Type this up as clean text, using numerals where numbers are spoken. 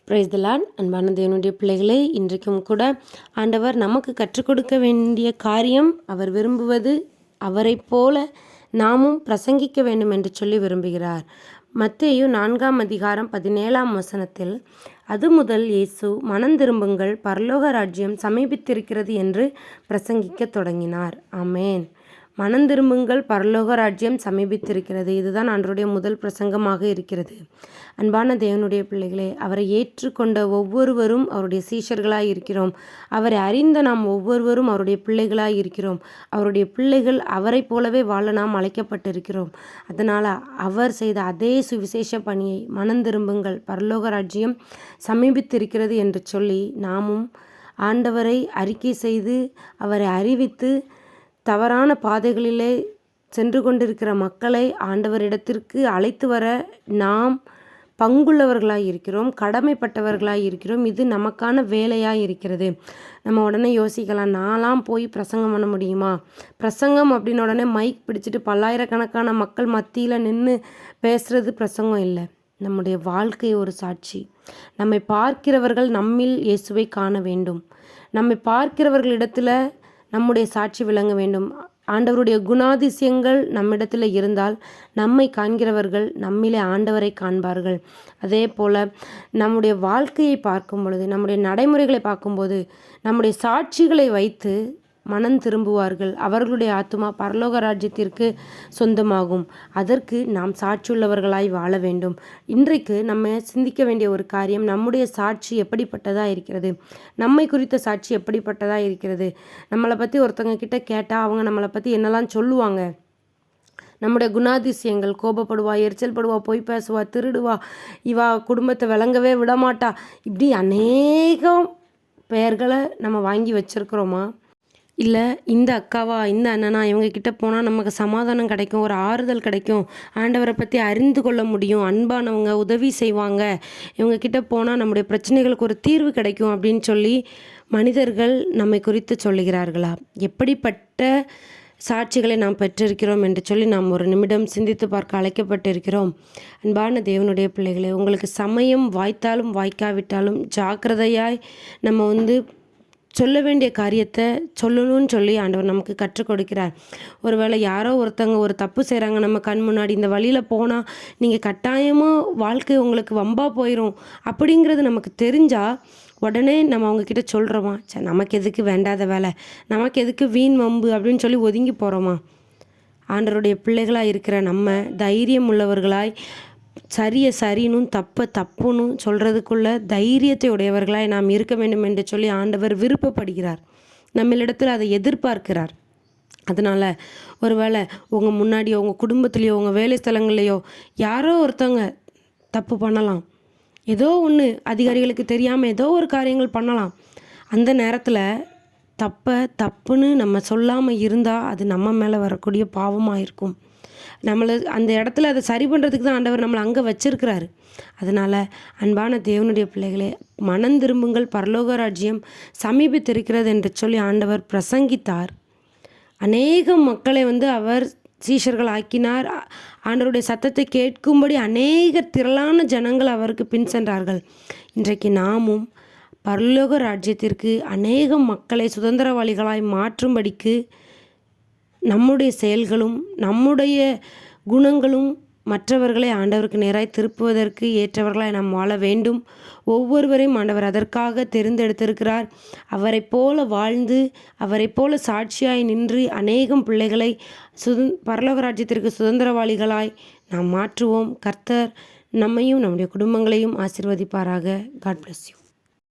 Praise the Lord. அன்பான தேவனுடைய பிள்ளைகளே, இன்றைக்கும் கூட ஆண்டவர் நமக்கு கற்றுக் கொடுக்க வேண்டிய காரியம், அவர் விரும்புவது அவரைப் போல நாமும் பிரசங்கிக்க வேண்டும் என்று சொல்லி விரும்புகிறார். மத்தேயு 4ஆம் அதிகாரம் 17ஆம் வசனத்தில், அது முதல் இயேசு மனந்திரும்புங்கள், பரலோக ராஜ்யம் சமீபித்திருக்கிறது என்று பிரசங்கிக்க தொடங்கினார். ஆமேன். மனந்திரும்புங்கள், பரலோக ராஜ்யம் சமீபித்திருக்கிறது. இதுதான் ஆண்டவருடைய முதல் பிரசங்கமாக இருக்கிறது. அன்பான தேவனுடைய பிள்ளைகளே, அவரை ஏற்றுக்கொண்ட ஒவ்வொருவரும் அவருடைய சீஷர்களாய் இருக்கிறோம். அவரை அறிந்த நாம் ஒவ்வொருவரும் அவருடைய பிள்ளைகளாய் இருக்கிறோம். அவருடைய பிள்ளைகள் அவரை போலவே வாழ நாம் அழைக்கப்பட்டிருக்கிறோம். அதனால் அவர் செய்த அதே சுவிசேஷ பணியை, மனந்திரும்புங்கள், பரலோக ராஜ்யம் சமீபித்திருக்கிறது என்று சொல்லி நாமும் ஆண்டவரை அறிக்கை செய்து அவரை அறிவித்து தவறான பாதைகளிலே சென்று கொண்டிருக்கிற மக்களை ஆண்டவரிடத்திற்கு அழைத்து வர நாம் பங்குள்ளவர்களாக இருக்கிறோம், கடமைப்பட்டவர்களாக இருக்கிறோம். இது நமக்கான வேலையாக இருக்கிறது. நம்ம உடனே யோசிக்கலாம், நான்லாம் போய் பிரசங்கம் பண்ண முடியுமா? பிரசங்கம் அப்படின்னு உடனே மைக் பிடிச்சிட்டு பல்லாயிரக்கணக்கான மக்கள் மத்தியில் நின்று பேசுகிறது பிரசங்கம் இல்லை. நம்முடைய வாழ்க்கை ஒரு சாட்சி. நம்மை பார்க்கிறவர்கள் நம்மில் இயேசுவை காண வேண்டும். நம்மை பார்க்கிறவர்களிடத்தில் நம்முடைய சாட்சி விளங்க வேண்டும். ஆண்டவருடைய குணாதிசயங்கள் நம்மிடத்தில் இருந்தால் நம்மை காண்கிறவர்கள் நம்மிலே ஆண்டவரை காண்பார்கள். அதே போல் நம்முடைய வாழ்க்கையை பார்க்கும் பொழுது, நம்முடைய நடைமுறைகளை பார்க்கும்போது, நம்முடைய சாட்சிகளை வைத்து மனம் திரும்புவார்கள். அவர்களுடைய ஆத்துமா பரலோக ராஜ்யத்திற்கு சொந்தமாகும். அதற்கு நாம் சாட்சியுள்ளவர்களாய் வாழ வேண்டும். இன்றைக்கு நம்ம சிந்திக்க வேண்டிய ஒரு காரியம், நம்முடைய சாட்சி எப்படிப்பட்டதாக இருக்கிறது? நம்மை குறித்த சாட்சி எப்படிப்பட்டதாக இருக்கிறது? நம்மளை பற்றி ஒருத்தவங்க கிட்ட கேட்டால் அவங்க நம்மளை பற்றி என்னெல்லாம் சொல்லுவாங்க? நம்முடைய குணாதிசயங்கள், கோபப்படுவா, எரிச்சல் படுவா, பொய் பேசுவா, திருடுவா, இவா குடும்பத்தை விளங்கவே விடமாட்டா, இப்படி அநேகம் பெயர்களை நம்ம வாங்கி வச்சுருக்கிறோமா? இல்லை இந்த அக்காவா, இந்த அண்ணனா, இவங்கக்கிட்ட போனால் நமக்கு சமாதானம் கிடைக்கும், ஒரு ஆறுதல் கிடைக்கும், ஆண்டவரை பற்றி அறிந்து கொள்ள முடியும், அன்பானவங்க, உதவி செய்வாங்க, இவங்கக்கிட்ட போனால் நம்முடைய பிரச்சனைகளுக்கு ஒரு தீர்வு கிடைக்கும் அப்படின்னு சொல்லி மனிதர்கள் நம்மை குறித்து சொல்லுகிறார்களா? எப்படிப்பட்ட சாட்சிகளை நாம் பெற்றிருக்கிறோம் என்று சொல்லி நாம் ஒரு நிமிடம் சிந்தித்து பார்க்க அழைக்கப்பட்டிருக்கிறோம். அன்பான தேவனுடைய பிள்ளைகளே, உங்களுக்கு சமயம் வாய்த்தாலும் வாய்க்காவிட்டாலும் ஜாக்கிரதையாய் நம்ம சொல்ல வேண்டிய காரியத்தை சொல்லணும்னு சொல்லி ஆண்டவர் நமக்கு கற்றுக் கொடுக்கிறார். ஒருவேளை யாரோ ஒருத்தங்க ஒரு தப்பு செய்கிறாங்க நம்ம கண் முன்னாடி, இந்த வழியில் போனால் நீங்கள் கட்டாயமாக வாழ்க்கை உங்களுக்கு வம்பா போயிடும் அப்படிங்கிறது நமக்கு தெரிஞ்சால் உடனே நம்ம அவங்கக்கிட்ட சொல்கிறோமா? நமக்கு எதுக்கு வேண்டாத வேலை, நமக்கு எதுக்கு வீண் வம்பு அப்படின்னு சொல்லி ஒதுங்கி போகிறோமா? ஆண்டவருடைய பிள்ளைகளாக இருக்கிற நம்ம தைரியம் உள்ளவர்களாய், சரியை சரினும் தப்பை தப்புன்னு சொல்கிறதுக்குள்ள தைரியத்தை உடையவர்களாய் நாம் இருக்க வேண்டும் என்று சொல்லி ஆண்டவர் விருப்பப்படுகிறார். நம்மளிடத்தில் அதை எதிர்பார்க்கிறார். அதனால் ஒருவேளை உங்கள் முன்னாடியோ, உங்கள் குடும்பத்துலேயோ, உங்கள் வேலை ஸ்தலங்கள்லையோ யாரோ ஒருத்தவங்க தப்பு பண்ணலாம். ஏதோ ஒன்று அதிகாரிகளுக்கு தெரியாமல் ஏதோ ஒரு காரியங்கள் பண்ணலாம். அந்த நேரத்தில் தப்புன்னு நம்ம சொல்லாமல் இருந்தால் அது நம்ம மேலே வரக்கூடிய பாவமாக இருக்கும். நம்மளை அந்த இடத்துல அதை சரி பண்ணுறதுக்கு தான் ஆண்டவர் நம்மளை அங்கே வச்சிருக்கிறாரு. அதனால் அன்பான தேவனுடைய பிள்ளைகளே, மனம் திரும்புங்கள், பரலோக ராஜ்யம் சமீபித்திருக்கிறது என்று சொல்லி ஆண்டவர் பிரசங்கித்தார். அநேக மக்களை அவர் சீஷர்கள் ஆக்கினார். ஆண்டவருடைய சத்தத்தை கேட்கும்படி அநேக திரளான ஜனங்கள் அவருக்கு பின் சென்றார்கள். இன்றைக்கு நாமும் பரலோக ராஜ்யத்திற்கு அநேக மக்களை சுதந்திரவாளிகளாய் மாற்றும்படிக்கு நம்முடைய செயல்களும் நம்முடைய குணங்களும் மற்றவர்களை ஆண்டவருக்கு நேராய் திருப்புவதற்கு ஏற்றவர்களாய் நாம் வாழ வேண்டும். ஒவ்வொருவரையும் ஆண்டவர் அதற்காக தெரிந்தெடுத்திருக்கிறார். அவரை போல வாழ்ந்து, அவரை போல சாட்சியாய் நின்று அநேகம் பிள்ளைகளை பரலோக ராஜ்யத்திற்கு சுதந்திரவாளிகளாய் நாம் மாற்றுவோம். கர்த்தர் நம்மையும் நம்முடைய குடும்பங்களையும் ஆசீர்வதிப்பாராக. God bless you.